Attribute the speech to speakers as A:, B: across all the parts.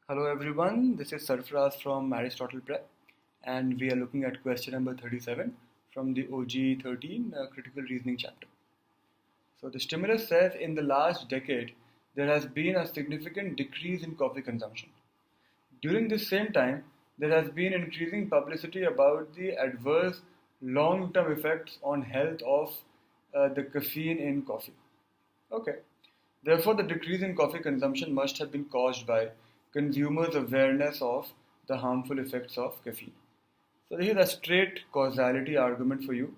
A: Hello everyone, this is Sarfraz from Aristotle Prep, and we are looking at question number 37 from the OG 13 critical reasoning chapter. So the stimulus says in the last decade there has been a significant decrease in coffee consumption. During this same time, there has been increasing publicity about the adverse long-term effects on health of the caffeine in coffee. Okay. Therefore, the decrease in coffee consumption must have been caused by consumers' awareness of the harmful effects of caffeine. So, this is a straight causality argument for you.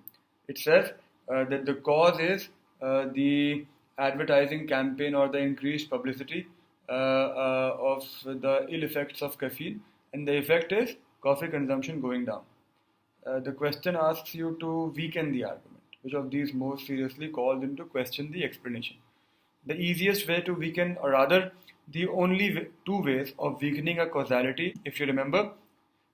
A: It says that the cause is the advertising campaign or the increased publicity of the ill effects of caffeine, and the effect is coffee consumption going down. The question asks you to weaken the argument. Which of these most seriously calls into question the explanation? The easiest way to weaken, or rather, the only two ways of weakening a causality, if you remember.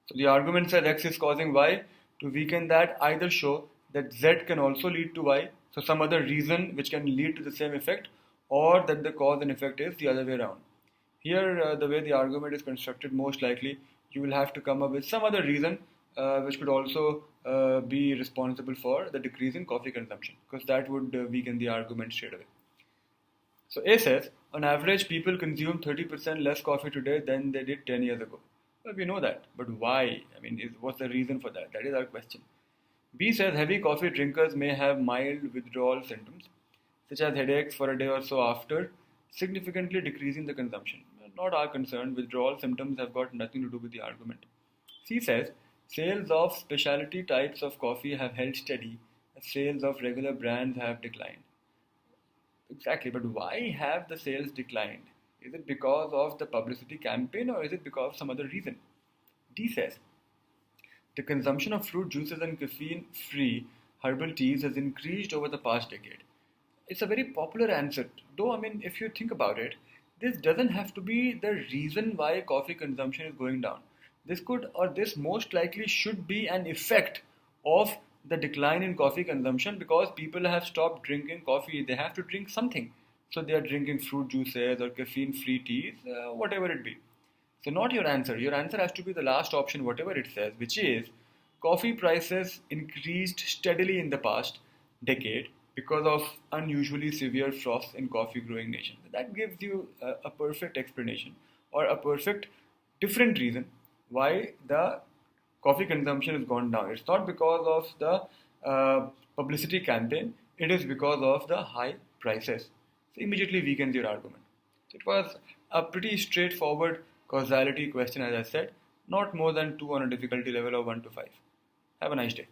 A: So the argument says X is causing Y. To weaken that, either show that Z can also lead to Y, so some other reason which can lead to the same effect, or that the cause and effect is the other way around. Here, the way the argument is constructed, most likely you will have to come up with some other reason which could also be responsible for the decrease in coffee consumption, because that would weaken the argument straight away. So A says, on average, people consume 30% less coffee today than they did 10 years ago. Well, we know that, but why? I mean, what's the reason for that? That is our question. B says, heavy coffee drinkers may have mild withdrawal symptoms, such as headaches for a day or so after, significantly decreasing the consumption. Not our concern, withdrawal symptoms have got nothing to do with the argument. C says, sales of specialty types of coffee have held steady, as sales of regular brands have declined. Exactly, but why have the sales declined? Is it because of the publicity campaign or is it because of some other reason? D says, the consumption of fruit juices and caffeine-free herbal teas has increased over the past decade. It's a very popular answer, though, I mean, if you think about it, this doesn't have to be the reason why coffee consumption is going down. This could, or this most likely should be an effect of the decline in coffee consumption, because people have stopped drinking coffee. They have to drink something. So they are drinking fruit juices or caffeine free teas, whatever it be. So, not your answer. Your answer has to be the last option, whatever it says, which is coffee prices increased steadily in the past decade because of unusually severe frosts in coffee growing nations. That gives you a perfect explanation, or a perfect different reason why the coffee consumption has gone down. It's not because of the publicity campaign, it is because of the high prices. So immediately weakens your argument. So it was a pretty straightforward causality question, as I said, not more than 2 on a difficulty level of 1 to 5. Have a nice day.